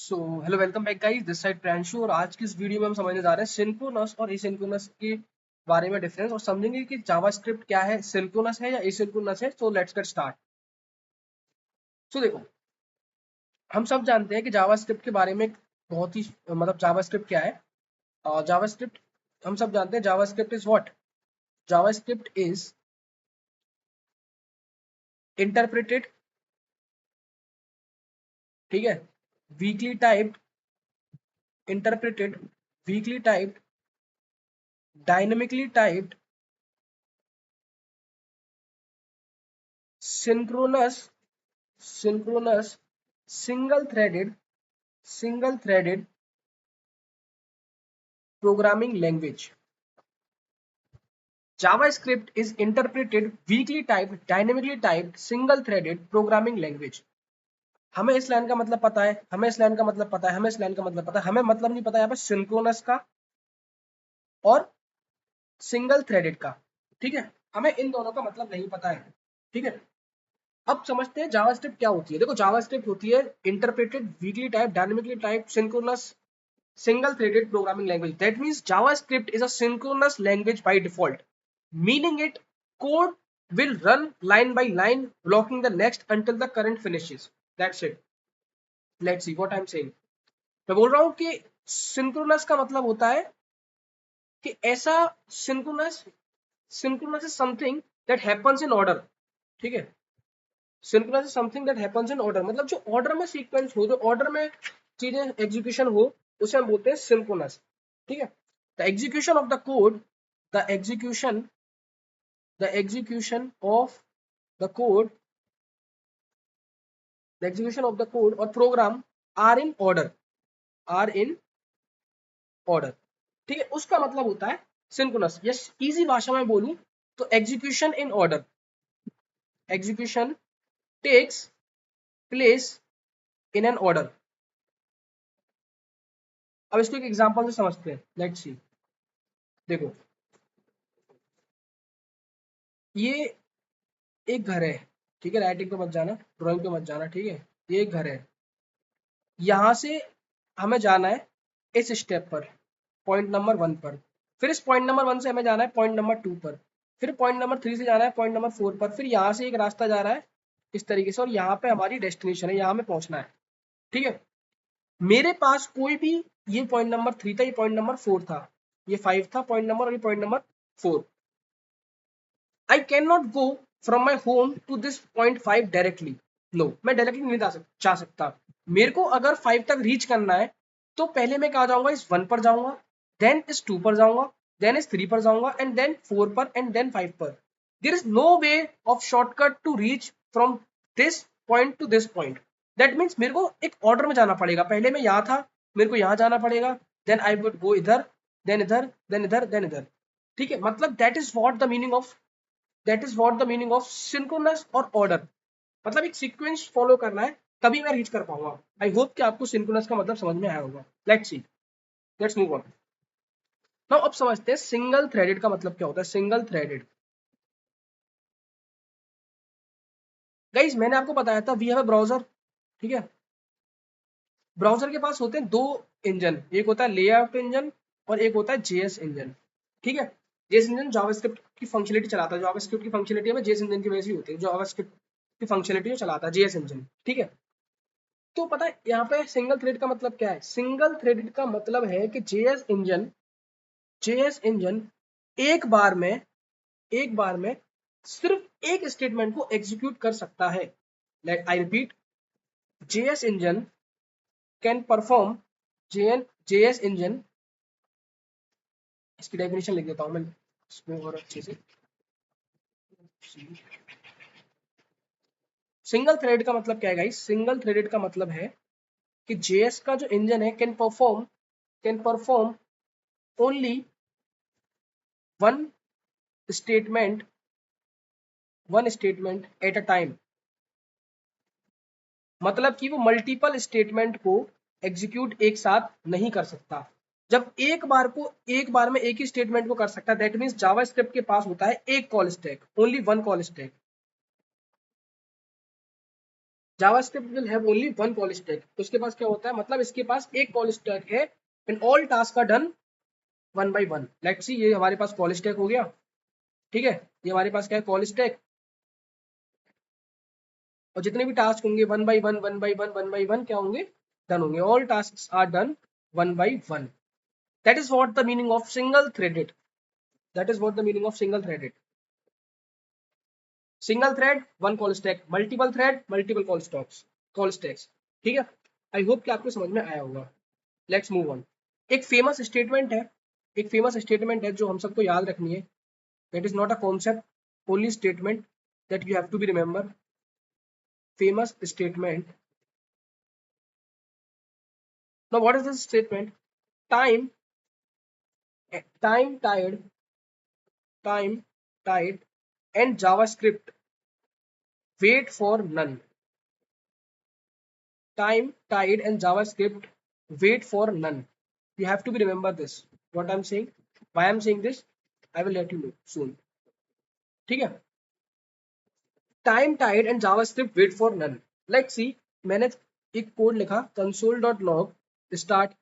So hello welcome back guys, this side Priyanshu. और आज की इस वीडियो में हम समझने जा रहे हैं सिंक्रोनस और एसिंक्रोनस के बारे में डिफरेंस, और समझेंगे कि जावास्क्रिप्ट क्या है, सिंक्रोनस है या एसिंक्रोनस है। So let's get start. So देखो, हम सब जानते हैं कि जावास्क्रिप्ट के बारे में बहुत ही मतलब जावास्क्रिप्ट क्या है। जावास्क्रिप्ट हम सब जानते हैं। JavaScript is what? JavaScript is interpreted, ठीक है, weekly typed, interpreted, weekly typed, dynamically typed, synchronous synchronous single threaded programming language. JavaScript is interpreted weakly typed, dynamically typed, single threaded programming language. हमें इस line का मतलब पता है, हमें इस लाइन का मतलब पता है, हमें इस लाइन का मतलब पता है, हमें मतलब नहीं पता यहाँ पर सिंक्रोनस का और सिंगल थ्रेडेड का। ठीक है, हमें इन दोनों का मतलब नहीं पता है। ठीक है, अब समझते हैं जावास्क्रिप्ट क्या होती है। देखो, जावास्क्रिप्ट होती है interpreted weekly type, dynamically type, synchronous single threaded programming language. That means JavaScript is a synchronous language by default, meaning it code will run line by line, blocking the next until the current finishes. That's it. Let's see what I'm saying. मैं बोल रहा हूं कि synchronous का मतलब होता है कि ऐसा synchronous synchronous is something that happens in order. ठीक है, synchronous is something that happens in order, मतलब जो ऑर्डर में सीक्वेंस हो, जो ऑर्डर में चीजें एग्जीक्यूशन हो, उसे हम बोलते हैं synchronous. ठीक है, the execution of the code the execution the execution of the code the execution of the code or program are in order, are in order. ठीक है, उसका मतलब होता है synchronous. यस, इजी भाषा में बोलूं तो execution in order, execution takes place in an order. अब इसको एक एग्जांपल से समझते हैं. Let's see. देखो, ये एक घर है, ठीक है, राइटिंग पे मत जाना, ड्राइंग पे मत जाना, ठीक है, ये एक घर है, यहां से हमें जाना है इस स्टेप पर, पॉइंट नंबर 1 पर, फिर इस पॉइंट नंबर 1 से हमें जाना है पॉइंट नंबर 2 पर, फिर पॉइंट नंबर 3 से जाना है पॉइंट नंबर 4 पर, फिर यहाँ से एक रास्ता जा रहा है इस तरीके से, और यहाँ पे हमारी डेस्टिनेशन है, यहाँ हमें पहुंचना है। ठीक है, मेरे पास कोई भी, ये पॉइंट नंबर 3 था, ये पॉइंट नंबर 4 था, ये 5 था पॉइंट नंबर, और ये point number 4। I cannot go from my home to this point 5 directly. No, मैं डायरेक्टली नहीं जा सकता। मेरे को अगर 5 तक रीच करना है तो पहले मैं कहा जाऊंगा, इस 1 पर जाऊंगा, देन इस 2 पर जाऊंगा, देन इस 3 पर जाऊंगा, एंड देन 4 पर, एंड देन 5 पर। There is no way of shortcut to reach from this point to this point. That means मेरे को एक ऑर्डर में जाना पड़ेगा। पहले मैं यहाँ था, मेरे को यहाँ जाना पड़ेगा, देन आई वुड गो इधर, देन इधर, देन इधर, देन इधर। ठीक है, मतलब that is what the meaning of synchronous और ऑर्डर। मतलब एक सीक्वेंस फॉलो करना है, तभी मैं रीच कर पाऊंगा। आई होप कि आपको सिंक्रोनस का मतलब समझ में आया होगा। Let's see, let's move on. Now अब समझते हैं सिंगल थ्रेडेड का मतलब क्या होता है। सिंगल थ्रेडेड, गाइस मैंने आपको बताया था वी हैव अ ब्राउजर। ठीक है, ब्राउजर के पास होते हैं दो इंजन, एक होता है लेआउट इंजन और एक होता है जेएस इंजन। ठीक है, जेएस इंजन जावास्क्रिप्ट की फंक्शनलिटी चलाता है, जावास्क्रिप्ट की फंक्शनलिटी में जेएस इंजन की वजह से ही होती है, जावास्क्रिप्ट की फंक्शनलिटी चलाता है जेएस इंजन। ठीक है, तो पता है यहाँ पे सिंगल थ्रेड का मतलब क्या है। सिंगल थ्रेडेड का मतलब है कि जेएस इंजन एक बार में सिर्फ एक स्टेटमेंट को एग्जीक्यूट कर सकता है। Let I repeat, JS engine can perform JS engine, इसकी डेफिनेशन लिख देता हूं मैं इसमें और अच्छे से। सिंगल थ्रेड का मतलब क्या है गाइस? सिंगल थ्रेडेड का मतलब है कि जेएस का जो इंजन है can perform only one statement at a time. मतलब कि वो मल्टीपल स्टेटमेंट को एग्जीक्यूट एक साथ नहीं कर सकता। जब एक बार में एक ही स्टेटमेंट को कर सकता है, दैट मींस जावास्क्रिप्ट के पास होता है एक call stack, only one call stack. JavaScript will have only one call stack. तो उसके पास क्या होता है, मतलब इसके पास एक कॉल स्टैक है and all task are done one by one. Let's see, ये हमारे पास कॉल स्टैक हो गया, ठीक है, ये हमारे पास क्या है, कॉल स्टैक, और जितने भी टास्क होंगे one by one one by one one by one क्या होंगे, डन होंगे। All task are done one by one. That is what the meaning of single threaded. That is what the meaning of single threaded. Single thread one call stack, multiple thread multiple call stacks, ठीक है। आई hope कि आपको समझ में आया होगा। Let's move on. एक famous statement है, एक फेमस स्टेटमेंट है जो हम सबको याद रखनी है। That is not a concept, only statement that you have to be remember. Famous statement. Now what is this statement? Time time tide time tide and JavaScript wait for none. Time, tide, and JavaScript wait for none. You have to be remember this. What I'm saying, why I'm saying this, I will let you know soon. ठीक है? Time, tide, and JavaScript wait for none. Let's see. मैंने एक code लिखा console.log start,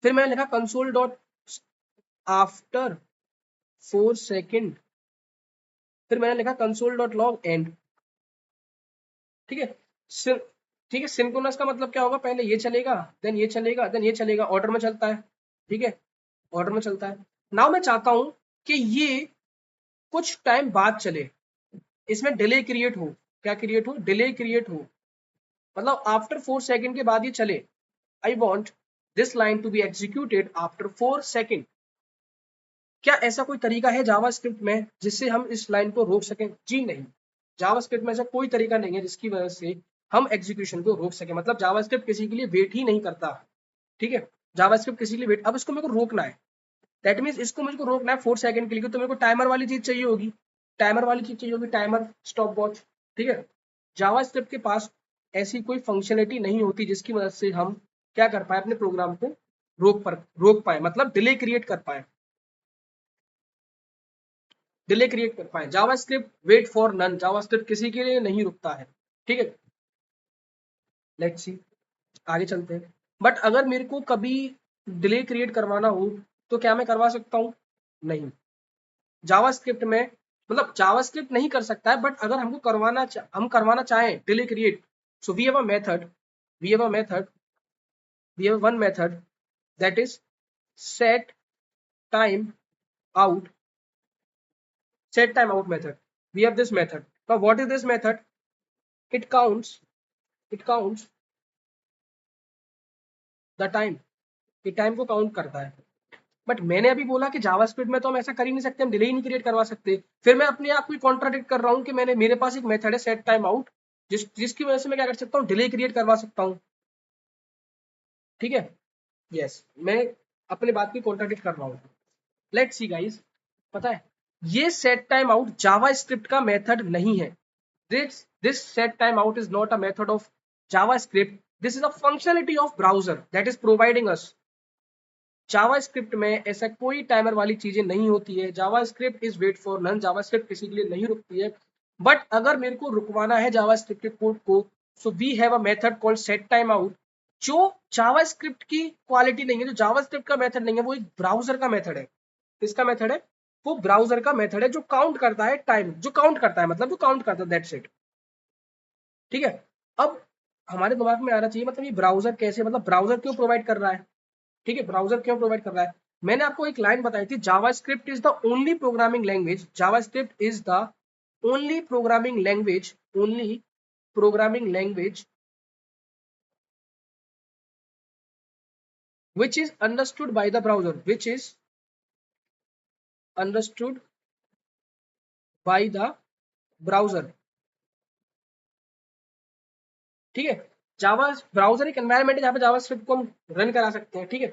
फिर मैंने लिखा console dot after 4 second, फिर मैंने लिखा console.log end। ठीक है, ठीक है। सिंक्रोनस का मतलब क्या होगा, पहले ये चलेगा देन ये चलेगा देन ये चलेगा, ऑर्डर में चलता है, ठीक है, ऑर्डर में चलता है। नाउ मैं चाहता हूं कि ये कुछ टाइम बाद चले, इसमें डिले क्रिएट हो। क्या क्रिएट हो? डिले क्रिएट हो, मतलब आफ्टर 4 सेकंड के बाद ये चले। I want this line to be executed after 4 second. क्या ऐसा कोई तरीका है जावास्क्रिप्ट में जिससे हम इस लाइन को रोक सकें? जी नहीं, जावास्क्रिप्ट में ऐसा कोई तरीका नहीं है जिसकी वजह से हम एग्जीक्यूशन को रोक सके। मतलब जावास्क्रिप्ट किसी के लिए वेट ही नहीं करता, ठीक है। जावास्क्रिप्ट किसी के लिए वेट, अब इसको मेरे को रोकना है, दैट मीन्स इसको मुझको रोकना है 4 सेकंड के लिए, तो मेरे को टाइमर वाली चीज चाहिए होगी, टाइमर वाली चीज चाहिए होगी, टाइमर स्टॉप वॉच, ठीक है। जावास्क्रिप्ट के पास ऐसी कोई फंक्शनलिटी नहीं होती जिसकी मदद से हम क्या कर पाए, अपने प्रोग्राम को रोक पाए, मतलब डिले क्रिएट कर पाए, डिले क्रिएट कर पाए। JavaScript wait for none, JavaScript किसी के लिए नहीं रुकता है, ठीक है। लेट्स सी, आगे चलते हैं। बट अगर मेरे को कभी डिले क्रिएट करवाना हो तो क्या मैं करवा सकता हूँ? नहीं, जावास्क्रिप्ट में, मतलब जावास्क्रिप्ट नहीं कर सकता है, बट अगर हमको हम करवाना चाहें delay create, so we have a method, we have a method, we have one method that is set time out, set time out method। we have this method। now what is this method? it counts it counts the time, ये time को count करता है। But मैंने अभी बोला कि JavaScript में तो हम ऐसा कर ही नहीं सकते, हम डिले ही नहीं क्रिएट करवा सकते। फिर मैं अपने आप को कॉन्ट्राडिक्ट कर रहा हूँ कि मेरे पास एक मेथड है सेट टाइम आउट, जिसकी वजह से मैं क्या कर सकता हूँ, डिले क्रिएट करवा सकता हूँ, ठीक है। यस, मैं अपने बात की कॉन्ट्राडिक्ट कर रहा हूँ। लेट्स सी गाइस, पता है ये सेट टाइम आउट जावास्क्रिप्ट का मेथड नहीं है। this set time out is not a method of JavaScript, this is a functionality of browser that is providing us। JavaScript में ऐसा कोई टाइमर वाली चीजें नहीं होती है। JavaScript is wait for none, JavaScript किसी के लिए नहीं रुकती है। बट अगर मेरे को रुकवाना है जावास्क्रिप्ट के कोड को, so we have a method called set time out, जो जावास्क्रिप्ट की क्वालिटी नहीं है, जो जावास्क्रिप्ट का मेथड नहीं है, वो एक ब्राउजर का मेथड है। किसका मेथड है? वो ब्राउजर का मेथड है जो काउंट करता है टाइम, जो काउंट करता है, मतलब जो काउंट करता है, दैट्स इट, ठीक है। अब हमारे दिमाग में आना चाहिए, मतलब ये ब्राउजर कैसे, मतलब ब्राउजर क्यों प्रोवाइड कर रहा है, ठीक है, ब्राउजर क्यों प्रोवाइड कर रहा है। मैंने आपको एक लाइन बताई थी, JavaScript is the only programming language, JavaScript is the only programming language, only programming language which is understood by the browser, which is understood by the browser, ठीक है। जावा ब्राउजर एक एनवायरनमेंट है जहां पे जावास्क्रिप्ट को हम रन करा सकते हैं, ठीक है।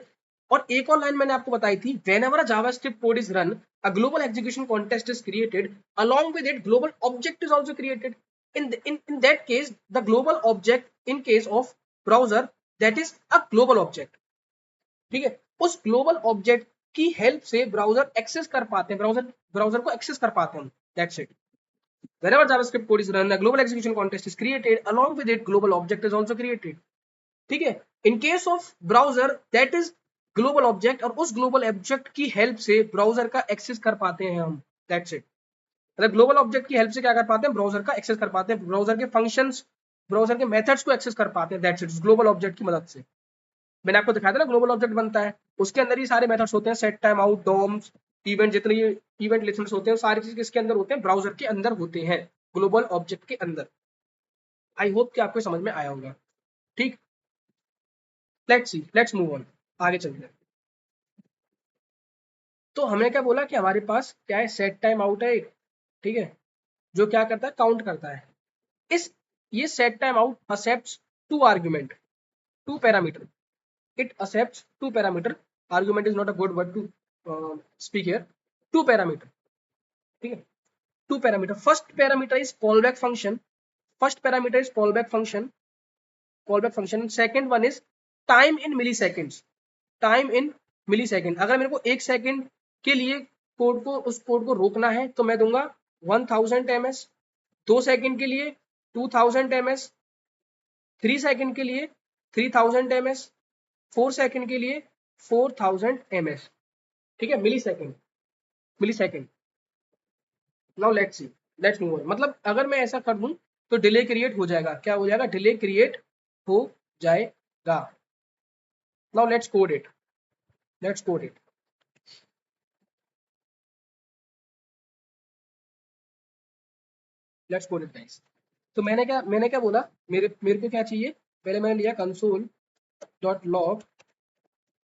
और एक और लाइन मैंने आपको बताई थी, whenever a JavaScript code is run, a global execution context is created, along with it global object is also created। in that case the global object in case of browser, that is a global object, ठीक है। उस global object की help से browser access कर पाते हैं, browser को access कर पाते हैं, that's it. Whenever JavaScript code is run, a global execution context is created. Along with it, global object is also created. ठीक है. In case of browser, that is global object, और उस global object की help से browser का access कर पाते हैं हम. That's it. मतलब global object की help से क्या कर पाते हैं, browser का access कर पाते हैं, browser के functions, browser के methods को access कर पाते हैं. That's it. global object की मदद से मैंने आपको दिखाया था ना, ग्लोबल ऑब्जेक्ट बनता है, उसके अंदर ही सारे मेथड्स होते हैं, set time out, DOMs, event, जितने इवेंट लिस्ट्स होते हैं सारी चीज किसके अंदर होते हैं, ब्राउजर के अंदर होते हैं, ग्लोबल ऑब्जेक्ट के अंदर. आई होप कि आपको समझ में आया होगा. ठीक, लेट्स मूव ऑन, आगे चलते हैं. तो हमने क्या बोला कि हमारे पास क्या है, सेट टाइम आउट है एक, ठीक है, जो क्या करता है, काउंट करता है. इस ये set time out accepts two argument, two parameter. It accepts two parameter. Argument is not a good word to speak here. Two parameter. ठीक है, two parameter. First parameter is callback function. First parameter is callback function. Callback function. Second one is time in milliseconds. Time in millisecond. अगर मेरे को एक second के लिए code को, उस कोड को रोकना है तो मैं दूंगा 1000 ms. 2 सेकंड के लिए 2000 ms. 3 सेकंड के लिए 3000 ms. 4 सेकंड के लिए 4000 ms. ठीक है, millisecond. Now let's move on. मतलब अगर मैं ऐसा कर दूं तो डिले क्रिएट हो जाएगा. क्या हो जाएगा, डिले क्रिएट हो जाएगा. Now let's code it. Let's code it guys. तो मैंने क्या बोला, मेरे को क्या चाहिए, पहले मैंने लिया कंसोल डॉट लॉग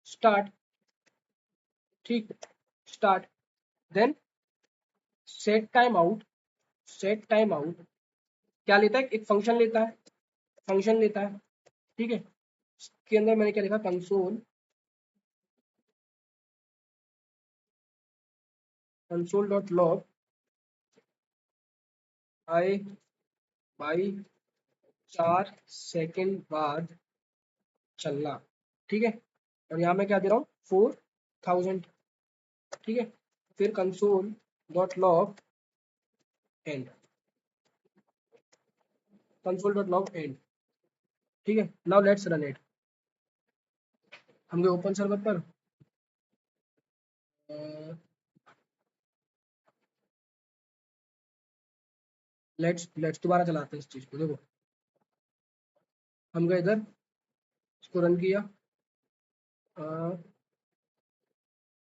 स्टार्ट. ठीक, start. Then set time out. Set time out क्या लेता है, एक फंक्शन लेता है, ठीक है. इसके अंदर मैंने क्या लिखा, कंसोल डॉट लॉग आए भाई 4 सेकंड बाद चलना. ठीक है, और यहाँ मैं क्या दे रहा हूँ, 4000. ठीक है, फिर कंसोल डॉट लॉग एंड. ठीक है, नाउ लेट्स रन इट. हम गए ओपन सर्वर पर. लेट्स दोबारा चलाते हैं इस चीज को. देखो, हम गए इधर, इसको रन किया.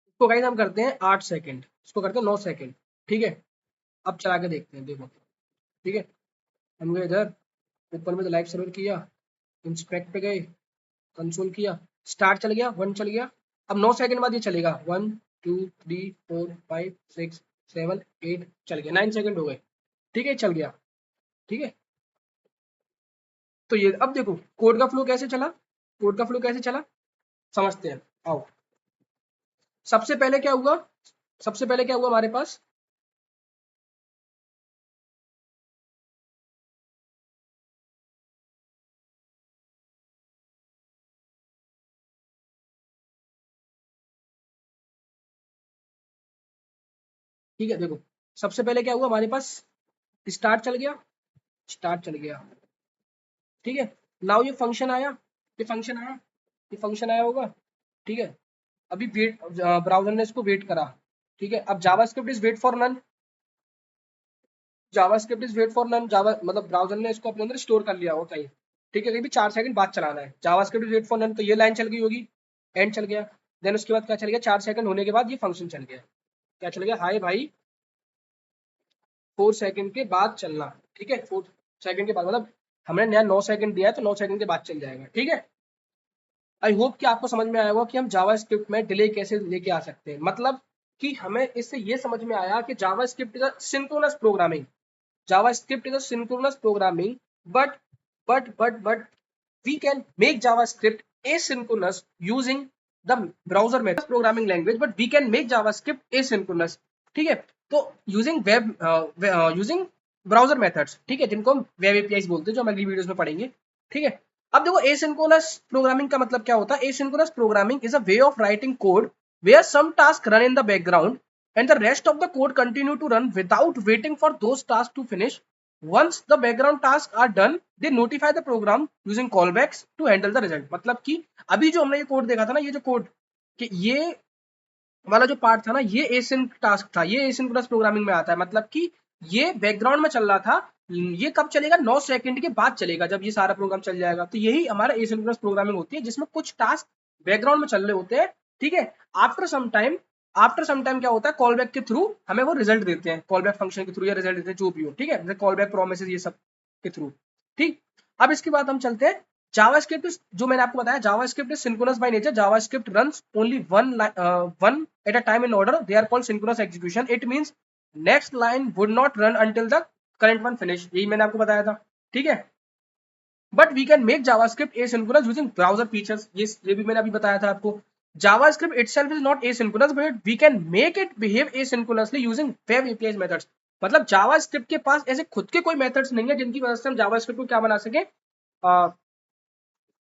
इसको गाइस हम करते हैं 8 सेकंड, इसको करते हैं 9 सेकंड. ठीक है, अब चला के देखते हैं. देखो, ठीक है, हम गए इधर, ऊपर में तो लाइव सर्वर किया, इंस्पेक्ट पे गए, कंसोल किया, स्टार्ट चल गया, 1 चल गया. अब 9 सेकंड बाद ये चलेगा, 1 2 3 4 5 6 7 8 चल गया, 9 सेकंड हो गए. ठीक है, चल गया. ठीक है, तो ये अब देखो कोड का फ्लो कैसे चला, समझते हैं. आओ, सबसे पहले क्या हुआ, हमारे पास, ठीक है, देखो सबसे पहले क्या हुआ, हमारे पास स्टार्ट चल गया. ठीक है, नाउ ये फंक्शन आया, होगा. ठीक है, अभी वेट, ब्राउजर ने इसको वेट करा. ठीक है, अब JavaScript is wait for none. Java मतलब ब्राउजर ने इसको अपने अंदर स्टोर कर लिया हो कहीं. ठीक है, कहीं भी 4 सेकंड बाद चलाना है. JavaScript is wait for none, तो ये लाइन चल गई होगी, एंड चल गया. देन उसके बाद क्या चल गया, 4 सेकंड होने के बाद ये फंक्शन चल गया. क्या चल गया, हाय भाई 4 सेकंड के बाद चलना. ठीक है, 4 सेकंड के बाद, मतलब हमने नया 9 सेकंड दिया है तो 9 सेकंड के बाद चल जाएगा. ठीक है, आई होप कि आपको समझ में आया होगा कि हम जावास्क्रिप्ट में डिले कैसे लेके आ सकते हैं. मतलब कि हमें इससे ये समझ में आया कि JavaScript is a synchronous programming. but we can make JavaScript asynchronous using the browser method programming language, but we can make JavaScript asynchronous. ठीक है, तो using browser methods, ठीक है, जिनको हम वेब एपीआई बोलते हैं, जो हम अगली वीडियोस में पढ़ेंगे. ठीक है, अब देखो asynchronous प्रोग्रामिंग का मतलब क्या होता है. asynchronous programming is a way of writing code where some task run in the background and the rest of the code continue to run without waiting for those tasks to finish. Once the background tasks are done, they notify the program using callbacks to handle the result. मतलब कि अभी जो हमने ये code देखा था ना, ये जो कोड कि ये वाला जो पार्ट था ना, ये एसिन टास्क था, ये एसिंक्रोनस प्रोग्रामिंग में आता है। मतलब कि ये बैकग्राउंड में चल रहा था, ये कब चलेगा, 9 सेकंड के बाद चलेगा, जब ये सारा प्रोग्राम चल जाएगा। तो यही हमारा एसिंक्रोनस प्रोग्रामिंग होती है, जिसमें कुछ टास्क बैकग्राउंड में चल रहे होते हैं, ठीक है। आफ्टर सम टाइम क्या होता है, कॉल बैक के थ्रू हमें वो रिजल्ट देते हैं, कॉल बैक फंक्शन के थ्रू या रिजल्ट देते हैं, जो भी हो, ठीक है, जैसे कॉल बैक प्रोमिसेस, ये सब के थ्रू, ठीक। अब इसके बाद हम चलते हैं जावास्क्रिप्ट। जो मैंने आपको बताया, JavaScript is synchronous by nature. JavaScript runs only one at a time in order, they are called synchronous execution. It means next line would not run until the current one finish, यही मैंने आपको बताया था, ठीक है। But we can make JavaScript asynchronous using browser features, ये भी मैंने अभी बताया था आपको। JavaScript itself is not asynchronous, but we can make it behave asynchronously using web APIs methods। मतलब JavaScript के पास ऐसे खुद के कोई मेथड्स नहीं है जिनकी वजह से हम JavaScript को क्या बना सके,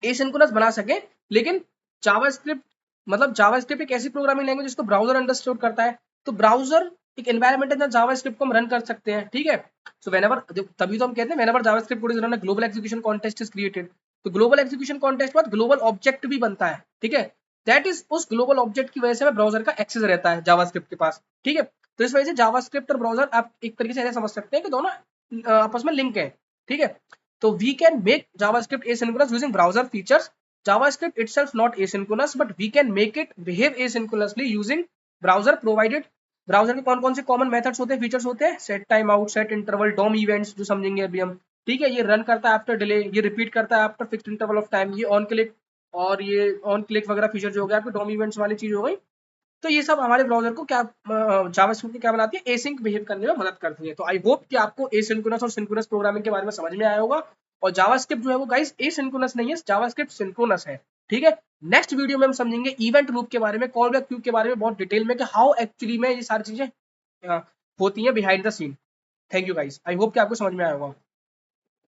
एसिंक्रोनस बना सके। लेकिन जावास्क्रिप्ट मतलब जावास्क्रिप्ट एक ऐसी प्रोग्रामिंग लैंग्वेज जिसको ब्राउजर अंडरस्टैंड करता है। तो ब्राउजर एक एनवायरनमेंट है जहां जावास्क्रिप्ट को हम रन कर सकते हैं, ठीक है। सो व्हेनेवर, तभी तो हम कहते हैं whenever JavaScript code is run, global execution context is created. तो ग्लोबल एग्जीक्यूशन कॉन्टेक्स्ट बाद ग्लोबल ऑब्जेक्ट भी बनता है, ठीक है। दैट इज, उस ग्लोबल ऑब्जेक्ट की वजह से हमें ब्राउजर का एक्सेस रहता है जावास्क्रिप्ट के पास, ठीक है। तो इस वजह से जावास्क्रिप्ट और ब्राउजर आप एक तरीके से ऐसे समझ सकते हैं कि दोनों आपस में लिंक है, ठीक है। So we can make JavaScript asynchronous using browser features. JavaScript itself not asynchronous, but we can make it behave asynchronously using browser provided। Browser के कौन कौन से कॉमन मेथड्स होते हैं, फीचर्स होते हैं, set time out, set interval, DOM events, जो समझेंगे अभी हम, ठीक है। ये रन करता है आफ्टर डिले, ये रिपीट करता है after fixed interval of time, ये ऑन क्लिक और ये ऑन क्लिक वगैरह फीचर जो हो गया आपके डॉम इवेंट्स वाली चीज हो गई। तो ये सब हमारे ब्राउजर को क्या, जावास्क्रिप्ट को क्या बनाती है, एसिंक बिहेव करने में मदद करती है। तो आई होप कि आपको एसिंक्रोनस और सिंक्रोनस प्रोग्रामिंग के बारे में समझ में आया होगा। और जावास्क्रिप्ट जो है वो गाइस एसिंक्रोनस नहीं है, जावास्क्रिप्ट सिंक्रोनस है, ठीक है। नेक्स्ट वीडियो में हम समझेंगे इवेंट लूप के बारे में, कॉल बैक क्यू के बारे में बहुत डिटेल में, कि हाउ एक्चुअली में ये सारी चीजें होती हैं behind the scene. Thank you guys, I hope कि आपको समझ में आया होगा।